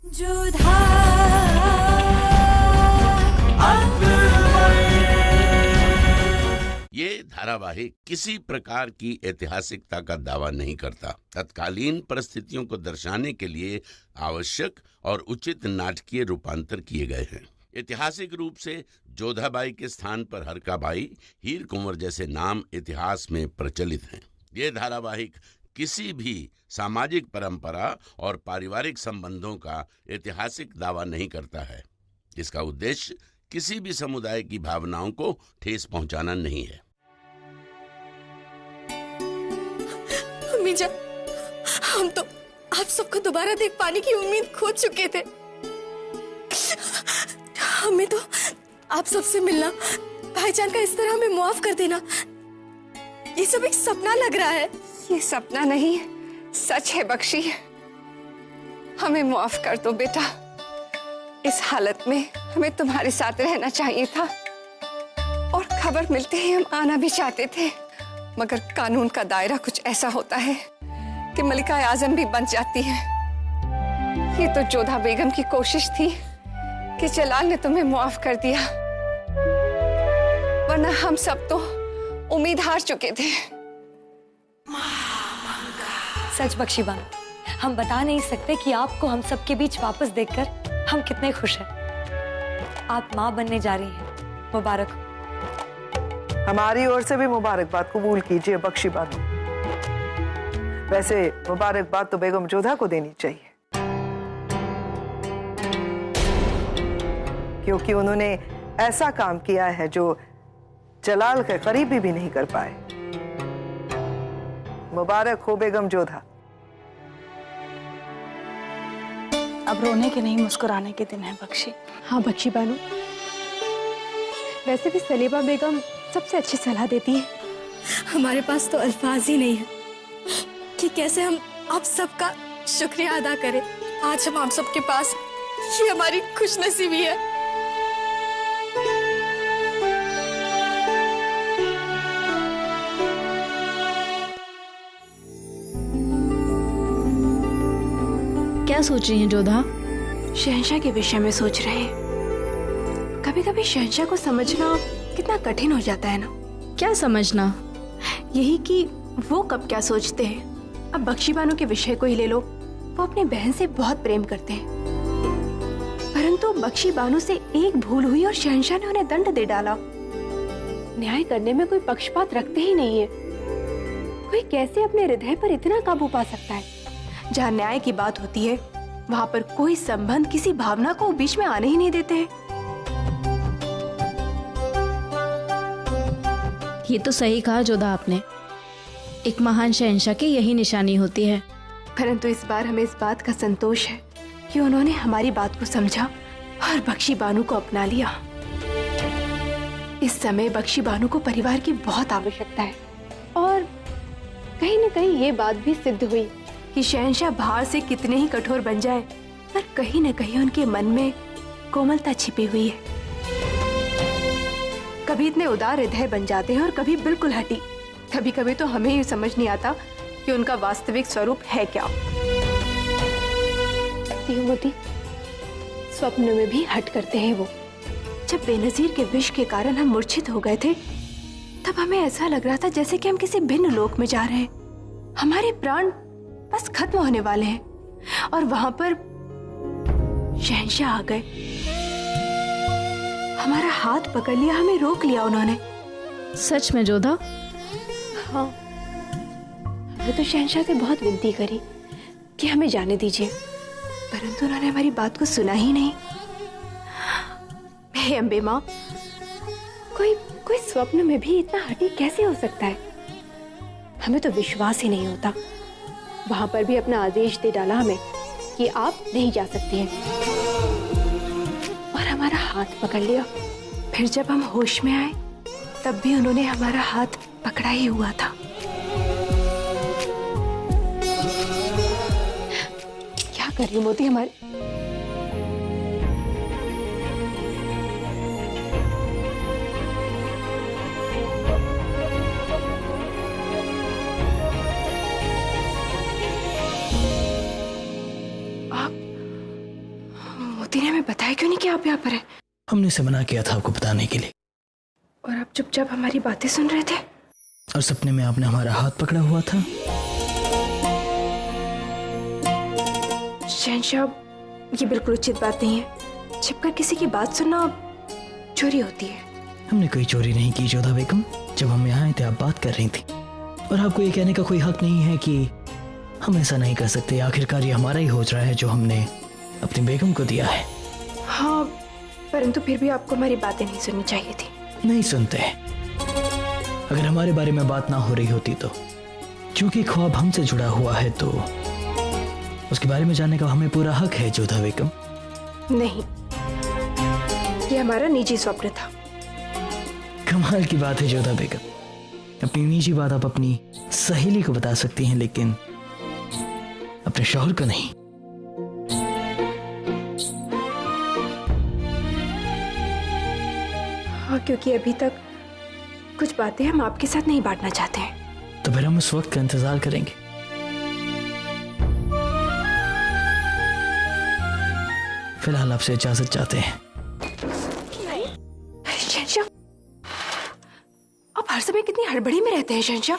ये धारावाहिक किसी प्रकार की ऐतिहासिकता का दावा नहीं करता। तत्कालीन परिस्थितियों को दर्शाने के लिए आवश्यक और उचित नाटकीय रूपांतर किए गए हैं। ऐतिहासिक रूप से जोधाबाई के स्थान पर हरकाबाई, हीर कुंवर जैसे नाम इतिहास में प्रचलित हैं। ये धारावाहिक किसी भी सामाजिक परंपरा और पारिवारिक संबंधों का ऐतिहासिक दावा नहीं करता है। इसका उद्देश्य किसी भी समुदाय की भावनाओं को ठेस पहुंचाना नहीं है। अम्मी जान, हम तो आप सबको दोबारा देख पाने की उम्मीद खो चुके थे। हमें तो आप सबसे मिलना, भाईजान का इस तरह हमें माफ कर देना, ये सब एक सपना लग रहा है। ये सपना नहीं, सच है बख्शी। हमें माफ कर दो बेटा। इस हालत में हमें तुम्हारे साथ रहना चाहिए था और खबर मिलते ही हम आना भी चाहते थे, मगर कानून का दायरा कुछ ऐसा होता है कि मलिका आजम भी बन जाती है। ये तो जोधा बेगम की कोशिश थी कि जलाल ने तुम्हें माफ कर दिया, वरना हम सब तो उम्मीद हार चुके थे। सच बख्शी बानो, हम बता नहीं सकते कि आपको हम सबके बीच वापस देखकर हम कितने खुश हैं। आप माँ बनने जा रही हैं, मुबारक हो। हमारी ओर से भी मुबारकबाद कबूल कीजिए बख्शी बानो। वैसे मुबारकबाद तो बेगम जोधा को देनी चाहिए, क्योंकि उन्होंने ऐसा काम किया है जो जलाल के करीबी भी नहीं कर पाए। मुबारक हो बेगम जोधा। अब रोने के नहीं मुस्कुराने के दिन है बख्शी। हाँ बख्शी बानो, वैसे भी सलेबा बेगम सबसे अच्छी सलाह देती है। हमारे पास तो अल्फाज ही नहीं है कि कैसे हम आप सबका शुक्रिया अदा करें। आज हम आप सबके पास, ये हमारी खुशनसीबी है। क्या सोच रही हैं जोधा? शहंशाह के विषय में सोच रहे हैं। कभी कभी शहंशाह को समझना कितना कठिन हो जाता है ना। क्या समझना? यही कि वो कब क्या सोचते हैं। अब बख्शी बानो के विषय को ही ले लो, वो अपनी बहन से बहुत प्रेम करते हैं, परंतु बख्शी बानो से एक भूल हुई और शहंशाह ने उन्हें दंड दे डाला। न्याय करने में कोई पक्षपात रखते ही नहीं है। कोई कैसे अपने हृदय पर इतना काबू पा सकता है? जहाँ न्याय की बात होती है वहाँ पर कोई संबंध किसी भावना को बीच में आने ही नहीं देते हैं। ये तो सही कहा जोधा आपने। एक महान शहंशाह की यही निशानी होती है। परंतु इस बार हमें इस बात का संतोष है कि उन्होंने हमारी बात को समझा और बख्शी बानो को अपना लिया। इस समय बख्शी बानो को परिवार की बहुत आवश्यकता है और कहीं न कहीं ये बात भी सिद्ध हुई कि शहंशाह बाहर से कितने ही कठोर बन जाए, पर कहीं न कहीं उनके मन में कोमलता छिपी हुई है। कभी इतने उदार हृदय बन जाते हैं और कभी बिल्कुल हटी। कभी कभी तो हमें ही समझ नहीं आता कि उनका वास्तविक स्वरूप है क्या। मोती, स्वप्न में भी हट करते हैं वो। जब बेनजीर के विष के कारण हम मूर्छित हो गए थे, तब हमें ऐसा लग रहा था जैसे कि हम किसी भिन्न लोक में जा रहे हैं। हमारे प्राण बस खत्म होने वाले हैं और वहां पर शहंशाह आ गए। हमारा हाथ पकड़ लिया, हमें रोक लिया उन्होंने। सच में जोधा? हाँ, मैं तो शहंशाह से बहुत विनती करी कि हमें जाने दीजिए, परंतु उन्होंने हमारी बात को सुना ही नहीं। हे अम्बे माँ, कोई स्वप्न में भी इतना हठी कैसे हो सकता है? हमें तो विश्वास ही नहीं होता। वहां पर भी अपना आदेश दे डाला हमें कि आप नहीं जा सकती हैं और हमारा हाथ पकड़ लिया। फिर जब हम होश में आए तब भी उन्होंने हमारा हाथ पकड़ा ही हुआ था। क्या कर रही हो मोती? हमारे मोती ने हमें बताया क्यों नहीं कि आप यहाँ पर हैं? हमने उसे मना किया था आपको बताने के लिए। और आप चुपचाप हमारी बातें सुन रहे थे? और सपने में आपने हमारा हाथ पकड़ा हुआ था। शहंशाह, ये बिल्कुल उचित बात नहीं है। छिपकर किसी की बात सुनना चोरी होती है। हमने कोई चोरी नहीं की जोधा बेगम। जब हम यहाँ आए थे आप बात कर रही थी, और आपको ये कहने का कोई हक नहीं है कि हम ऐसा नहीं कर सकते। आखिरकार ये हमारा ही होजरा है जो हमने अपनी बेगम को दिया है। हाँ, परंतु फिर भी आपको हमारी बातें नहीं सुननी चाहिए थी। नहीं सुनते। अगर हमारे बारे में बात ना हो रही होती तो, क्योंकि ख्वाब हमसे जुड़ा हुआ है, तो उसके बारे में जानने का हमें पूरा हक है जोधा बेगम। नहीं, ये हमारा निजी स्वप्न था। कमाल की बात है जोधा बेगम, अपनी निजी बात आप अपनी सहेली को बता सकती हैं, लेकिन अपने शौहर को नहीं। हाँ, क्योंकि अभी तक कुछ बातें हम आपके साथ नहीं बांटना चाहते हैं। तो फिर हम उस वक्त का इंतजार करेंगे। फिलहाल आपसे इजाजत चाहते हैं। शहंशाह, आप हर समय कितनी हड़बड़ी में रहते हैं शहंशाह।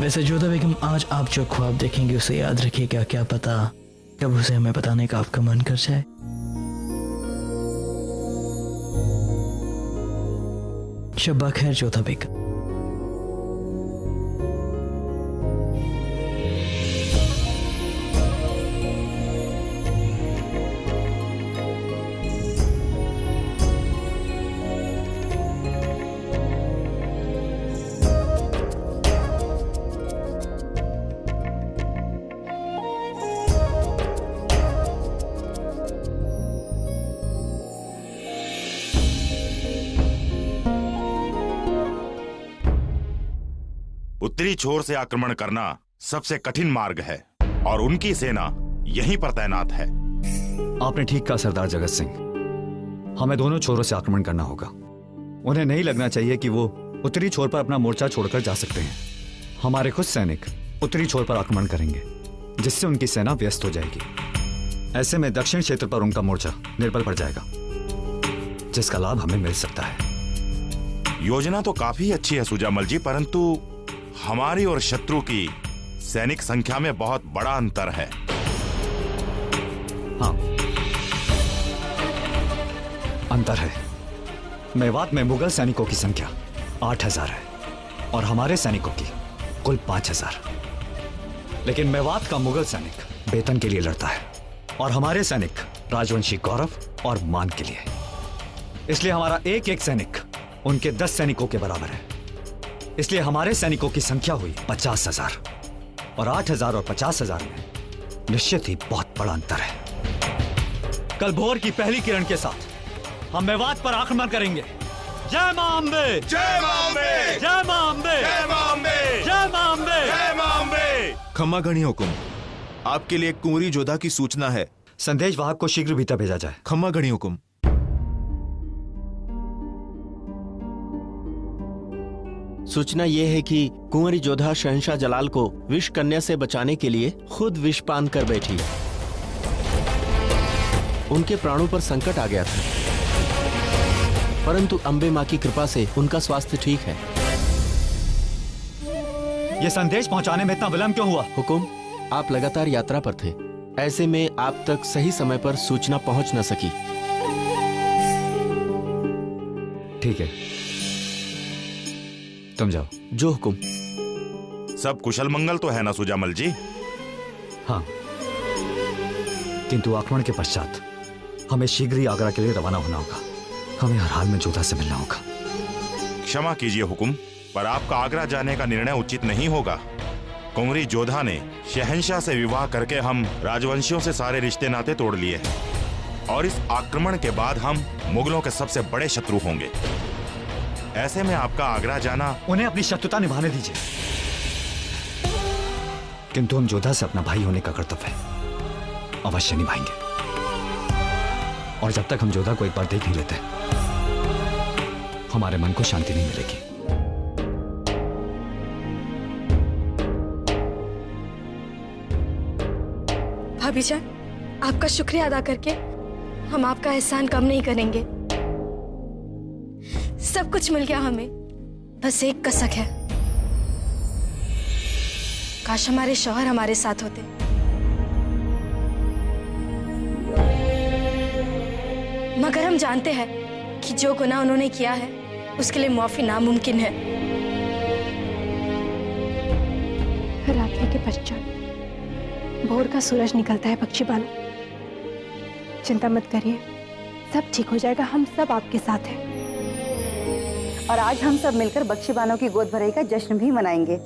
वैसे जोधा बेगम, आज आप जो ख्वाब देखेंगे उसे याद रखिएगा। क्या पता कब उसे हमें बताने का आपका मन कर जाए। शब्बा खैर जोधा बेगम। उत्तरी छोर से आक्रमण करना सबसे कठिन मार्ग है और उनकी सेना यहीं पर तैनात है। आपने ठीक कहा सरदार जगत सिंह, हमें दोनों छोरों से आक्रमण करना होगा। उन्हें नहीं लगना चाहिए कि वो उत्तरी छोर पर अपना मोर्चा छोड़कर जा सकते हैं। हमारे कुछ सैनिक उत्तरी छोर पर आक्रमण करेंगे, जिससे उनकी सेना व्यस्त हो जाएगी। ऐसे में दक्षिण क्षेत्र पर उनका मोर्चा निर्बल पड़ जाएगा, जिसका लाभ हमें मिल सकता है। योजना तो काफी अच्छी है सुजामल जी, परंतु हमारी और शत्रु की सैनिक संख्या में बहुत बड़ा अंतर है। हाँ, अंतर है। मेवात में मुगल सैनिकों की संख्या 8000 है और हमारे सैनिकों की कुल 5000। लेकिन मेवात का मुगल सैनिक वेतन के लिए लड़ता है और हमारे सैनिक राजवंशी गौरव और मान के लिए। इसलिए हमारा एक एक सैनिक उनके 10 सैनिकों के बराबर है। इसलिए हमारे सैनिकों की संख्या हुई 50,000 और 8,000 और 50,000 में निश्चित ही बहुत बड़ा अंतर है। कल भोर की पहली किरण के साथ हम मेवात पर आक्रमण करेंगे। जय मां अम्बे! जय मां अम्बे! जय मां अम्बे! जय मां अम्बे! जय मां अम्बे! जय मां अम्बे! खम्मा गणी हुकुम, आपके लिए एक कुंवरी जोधा की सूचना है। संदेश वाहक को शीघ्र भीतर भेजा जाए। खम्मा गणी हुकुम। सूचना यह है कि कुंवरी जोधा शहंशाह जलाल को विष कन्या से बचाने के लिए खुद विष पान कर बैठी। उनके प्राणों पर संकट आ गया था, परंतु अम्बे मां की कृपा से उनका स्वास्थ्य ठीक है। यह संदेश पहुंचाने में इतना विलंब क्यों हुआ? हुकुम, आप लगातार यात्रा पर थे, ऐसे में आप तक सही समय पर सूचना पहुंच न सकी। ठीक है, तुम जाओ। जो हुकुम। सब कुशल मंगल तो है ना सुजामल जी? हाँ, किंतु आक्रमण के पश्चात हमें शीघ्र ही आगरा के लिए रवाना होना होगा। हमें हर हाल में जोधा से मिलना होगा। क्षमा कीजिए हुकुम, पर आपका आगरा जाने का निर्णय उचित नहीं होगा। कुंवरी जोधा ने शहंशाह से विवाह करके हम राजवंशियों से सारे रिश्ते नाते तोड़ लिए हैं और इस आक्रमण के बाद हम मुगलों के सबसे बड़े शत्रु होंगे। ऐसे में आपका आगरा जाना। उन्हें अपनी शत्रुता निभाने दीजिए। किंतु हम जोधा से अपना भाई होने का कर्तव्य अवश्य निभाएंगे। और जब तक हम जोधा को एक बार देख नहीं लेते, हमारे मन को शांति नहीं मिलेगी। भाभी जान, आपका शुक्रिया अदा करके हम आपका एहसान कम नहीं करेंगे। सब कुछ मिल गया हमें, बस एक कसक है। काश हमारे शौहर हमारे साथ होते। मगर हम जानते हैं कि जो गुनाह उन्होंने किया है उसके लिए माफी नामुमकिन है। रात्रि के पश्चात भोर का सूरज निकलता है बख्शी बानो। चिंता मत करिए, सब ठीक हो जाएगा। हम सब आपके साथ हैं। और आज हम सब मिलकर बख्शी बानो की गोद भराई का जश्न भी मनाएंगे।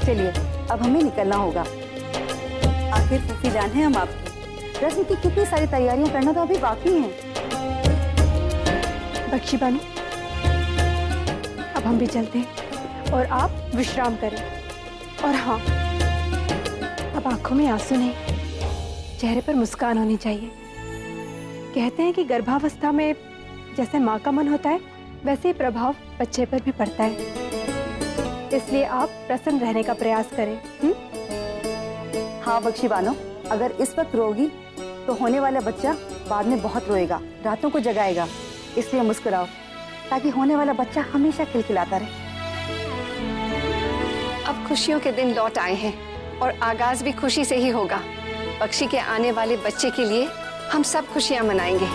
चलिए, अब हमें निकलना होगा। आखिर फूफी जान है हम आपकी। रस्म की कितनी सारी तैयारियां करना तो अभी बाकी हैं। बख्शी बानो, अब हम भी चलते हैं और आप विश्राम करें। और हाँ, अब आंखों में आंसू नहीं, चेहरे पर मुस्कान होनी चाहिए। कहते हैं कि गर्भावस्था में जैसे माँ का मन होता है, वैसे ही प्रभाव बच्चे पर भी पड़ता है। इसलिए आप प्रसन्न रहने का प्रयास करें। हाँ बख्शी बानो, अगर इस वक्त रोगी तो होने वाला बच्चा बाद में बहुत रोएगा, रातों को जगाएगा। इसलिए मुस्कुराओ ताकि होने वाला बच्चा हमेशा खिलखिलाता रहे। अब खुशियों के दिन लौट आए हैं और आगाज भी खुशी से ही होगा। बख्शी के आने वाले बच्चे के लिए हम सब खुशियां मनाएंगे।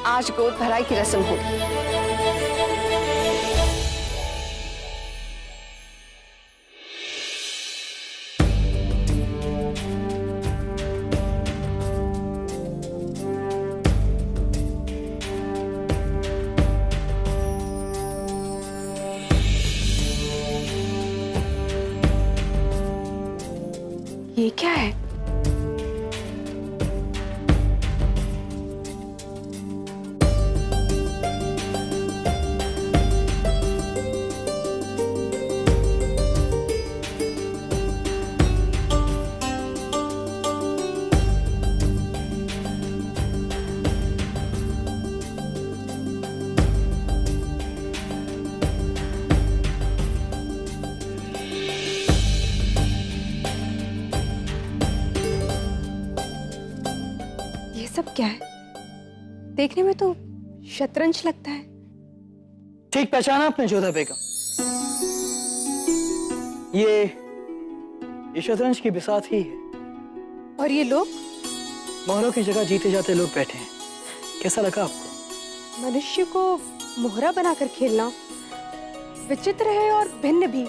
आज गोद भराई की रस्म होगी। ये क्या है? सब क्या है? देखने में तो शतरंज लगता है। ठीक पहचाना आपने जोधा बेगम। ये शतरंज की बिसात ही है। और ये लोग? मोहरों की जगह जीते जाते लोग बैठे हैं। कैसा लगा आपको? मनुष्य को मोहरा बनाकर खेलना विचित्र है और भिन्न भी,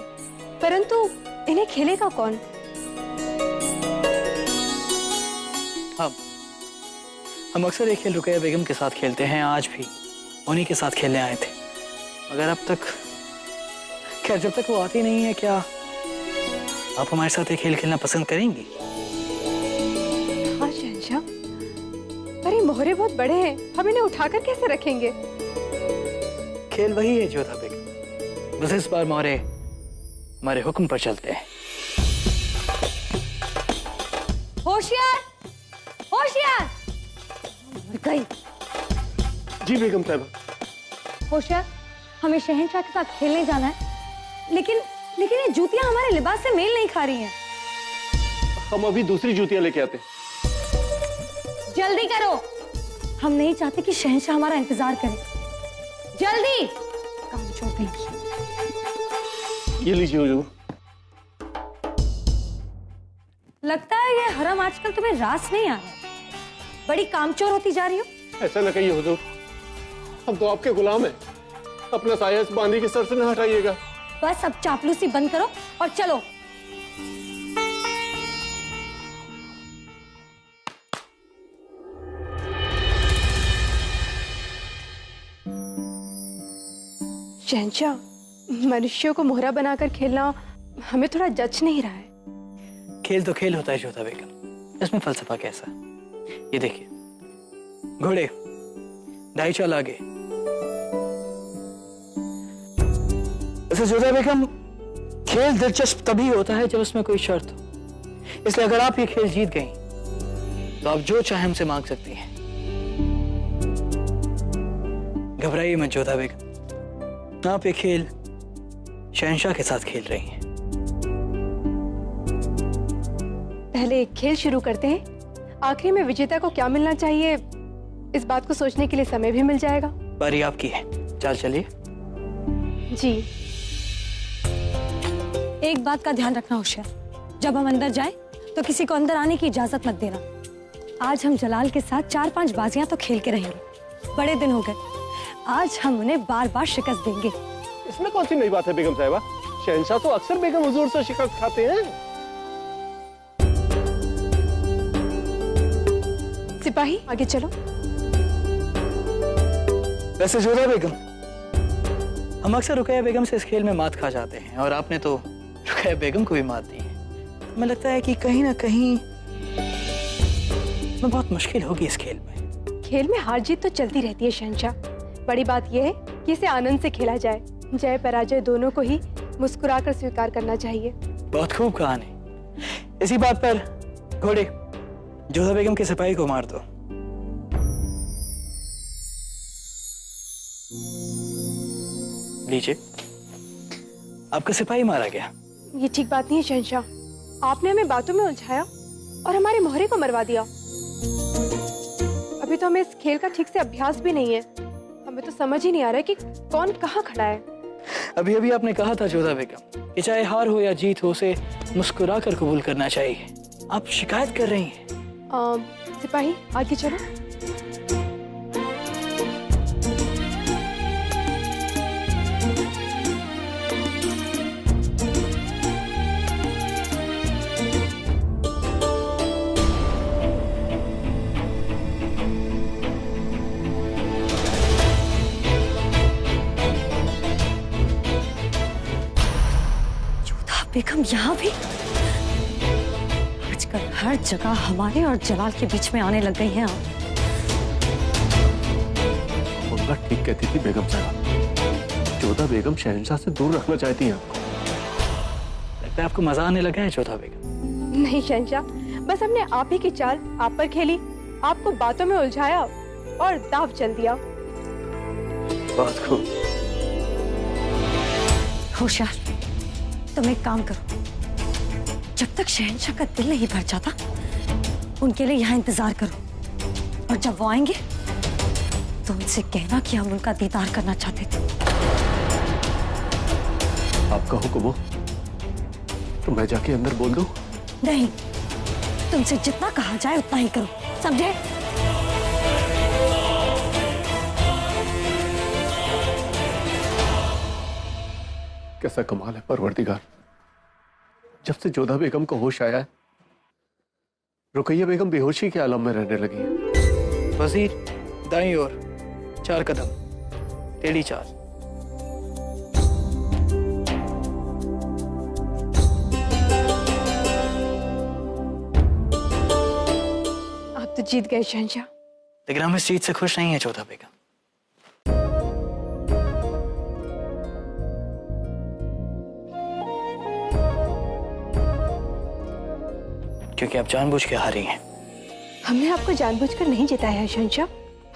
परंतु इन्हें खेलेगा कौन? हम अक्सर ये खेल रुकैया बेगम के साथ खेलते हैं, आज भी उन्हीं के साथ खेलने आए थे। मगर अब तक, खैर जब तक वो आती नहीं है, क्या आप हमारे साथ ये खेल खेलना पसंद करेंगी? हाँ शहंशाह, पर ये मोहरे बहुत बड़े हैं, हम इन्हें उठाकर कैसे रखेंगे? खेल वही है जोधा बेगम, बस इस बार मोहरे हमारे हुक्म पर चलते हैं। होशियार, होशियार! जी बेगम साहबा। होशियार, हमें शहंशाह के साथ खेलने जाना है, लेकिन ये जूतियां हमारे लिबास से मेल नहीं खा रही हैं। हम अभी दूसरी जूतियां लेके आते हैं। जल्दी करो, हम नहीं चाहते कि शहंशाह हमारा इंतजार करे। जल्दी! काम छोड़ देंगे। ये लीजिए हुजूर। लगता है ये हरम आजकल तुम्हें रास नहीं आ रहा है। बड़ी कामचोर होती जा रही हो। ऐसा न कहिए हुजूर, हम तो आपके गुलाम हैं। अपना साया इस बांदी के सर से न हटाइएगा। बस अब चापलूसी बंद करो और चलो। शहंशाह, मनुष्यों को मोहरा बनाकर खेलना हमें थोड़ा जच नहीं रहा है। खेल तो खेल होता है जोधा बेगम, इसमें फलसफा कैसा? ये देखिए, घोड़े ढाई चाल आगे, वैसे जोधा बेगम, खेल दिलचस्प तभी होता है जब उसमें कोई शर्त हो, इसलिए अगर आप ये खेल जीत गई तो आप जो चाहे हमसे मांग सकती हैं। घबराइए मत जोधा बेगम, आप ये खेल शहंशाह के साथ खेल रही हैं। पहले खेल शुरू करते हैं, आखिर में विजेता को क्या मिलना चाहिए इस बात को सोचने के लिए समय भी मिल जाएगा। बारी आपकी है, चल चलिए। जी। एक बात का ध्यान रखना होशियार, जब हम अंदर जाएं तो किसी को अंदर आने की इजाजत मत देना। आज हम जलाल के साथ 4-5 बाजियां तो खेल के रहेंगे। बड़े दिन हो गए, आज हम उन्हें बार बार शिकस्त देंगे। इसमें कौन सी नई बात है बेगम साहिबा? शहंशाह तो अक्सर बेगम हुजूर से शिकस्त खाते हैं। सिपाही आगे चलो। वैसे जोधा बेगम, हम अक्सर रुकैया बेगम से इस खेल में मात खा जाते हैं और आपने तो रुकैया बेगम को भी मात दी है। हमें लगता है कि कहीं ना कहीं में बहुत मुश्किल होगी इस खेल में। खेल में हार जीत तो चलती रहती है शहंशाह, बड़ी बात यह है कि इसे आनंद से खेला जाए। जय पराजय दोनों को ही मुस्कुराकर स्वीकार करना चाहिए। बहुत खूब कहानी। इसी बात पर घोड़े जोधा बेगम के सिपाही को मार दो। लीजिए, आपका सिपाही मारा गया। ये ठीक बात नहीं है शहंशाह, आपने हमें बातों में उलझाया और हमारे मोहरे को मरवा दिया। अभी तो हमें इस खेल का ठीक से अभ्यास भी नहीं है, हमें तो समझ ही नहीं आ रहा है कि कौन कहाँ खड़ा है। अभी अभी आपने कहा था जोधा बेगम कि चाहे हार हो या जीत हो, उसे मुस्कुरा कर कबूल करना चाहिए। आप शिकायत कर रही हैं। सिपाही आगे चलो। बेगम यहाँ भी? आजकल हर जगह हमारे और जलाल के बीच में आने लग गई हैं आप। मुन्ना ठीक कहती थी बेगम साहब, जोधा बेगम शहंशाह से दूर रखना चाहती हैं आपको। लगता है आपको मजा आने लगा है जोधा बेगम। नहीं शहंशाह, बस हमने आप ही की चाल आप पर खेली, आपको बातों में उलझाया और दाव चल दिया। बहुत खूब। होशियार, तुम एक काम करो, जब तक शहंशाह का दिल नहीं भर जाता उनके लिए यहाँ इंतजार करो, और जब वो आएंगे तो उनसे कहना कि हम उनका दीदार करना चाहते थे। आपका हुक्म हो तो मैं जाके अंदर बोल दूं? नहीं, तुमसे जितना कहा जाए उतना ही करो, समझे? कैसा कमाल है परवरदिगार, जब से जोधा बेगम को होश आया है रुकैया बेगम बेहोशी के आलम में रहने लगी है। वजीर दाईं ओर 4 कदम, टेढ़ी चाल। आप तो जीत गए शहंशाह। लेकिन हम इस जीत से खुश नहीं है जोधा बेगम। क्योंकि आप जानबूझ के हारी हैं। हमने आपको जानबूझकर नहीं जिताया है शहंशाह,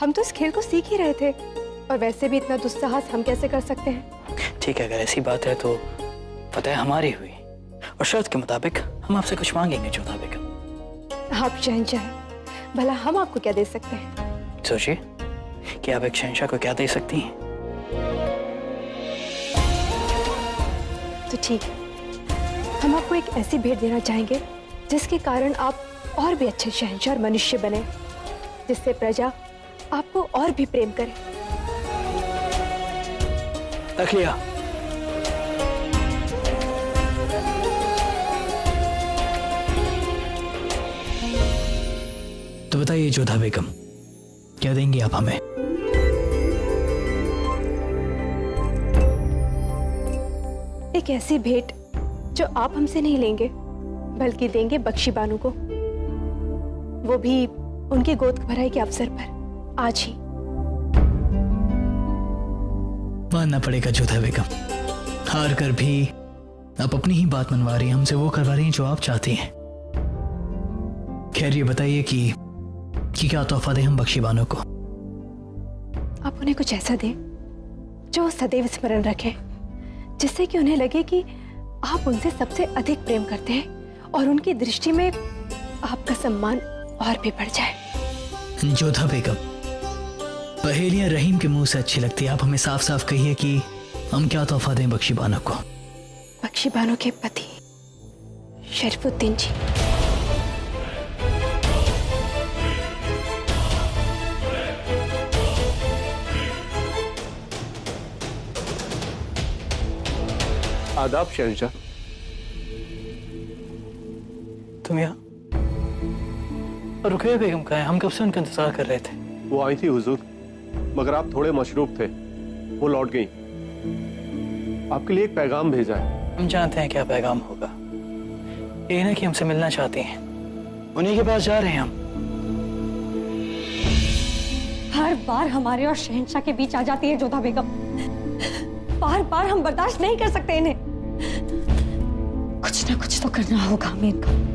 हम तो इस खेल को सीख ही रहे थे, और वैसे भी इतना दुस्साहस हम कैसे कर सकते हैं। ठीक है, अगर ऐसी बात है तो फतेह हमारी हुई, और शर्त के मुताबिक हम आपसे कुछ मांगेंगे जोधा बेगम। आप शहंशाह हैं, भला हम आपको क्या दे सकते हैं? सोचिए कि आप एक शहंशाह को क्या दे सकती हैं। तो ठीक है, हम आपको एक ऐसी भेंट देना चाहेंगे जिसके कारण आप और भी अच्छे शहंशाह और मनुष्य बने, जिससे प्रजा आपको और भी प्रेम करे। रख लिया। तो बताइए जोधा बेगम, क्या देंगी आप हमें? एक ऐसी भेंट जो आप हमसे नहीं लेंगे, बल्कि देंगे बख्शी बानू को, वो भी उनके गोद भराई के अवसर पर, आज ही। मानना पड़ेगा जोधा बेगम, हार कर भी आप अपनी ही बात मनवा रही हैं, हमसे वो करवा रही हैं जो आप चाहती हैं। खैर ये बताइए कि क्या तोहफा दें हम बख्शी बानो को? आप उन्हें कुछ ऐसा दें जो वो सदैव स्मरण रखें, जिससे कि उन्हें लगे कि आप उनसे सबसे अधिक प्रेम करते हैं और उनकी दृष्टि में आपका सम्मान और भी बढ़ जाए। जोधा बेगम, पहेलियां रहीम के मुंह से अच्छी लगती है। आप हमें साफ साफ कहिए कि हम क्या तोहफा दें बख्शी बानो को? बख्शी बानो के पति शरीफुद्दीन जी। आदाब शहंशाह। तुम यहाँ? रुकैया बेगम कहाँ है? हम कब से उनका इंतजार कर रहे थे। वो आई थी हुजूर, मगर आप थोड़े मशरूफ थे, वो लौट गई। आपके लिए एक पैगाम भेजा है। हम जानते हैं क्या पैगाम होगा। ये ना कि हमसे मिलना चाहती हैं, उन्हीं के पास जा रहे हैं हम। हर बार हमारे और शहंशाह के बीच आ जाती है जोधा बेगम। बार बार हम बर्दाश्त नहीं कर सकते इन्हें। कुछ ना कुछ तो करना होगा हमें इनका।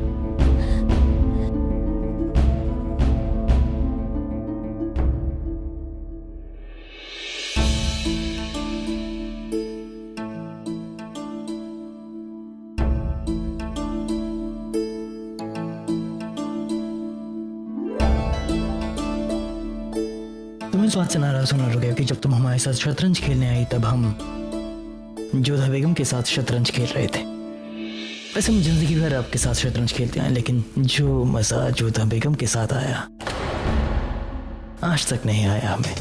तुम इस बात से नाराज होना रुके कि जब तुम हमारे साथ शतरंज खेलने आई तब हम जोधा बेगम के साथ शतरंज खेल रहे थे। वैसे हम जिंदगी भर आपके साथ शतरंज खेलते हैं, लेकिन जो मजा जोधा बेगम के साथ आया आज तक नहीं आया हमें।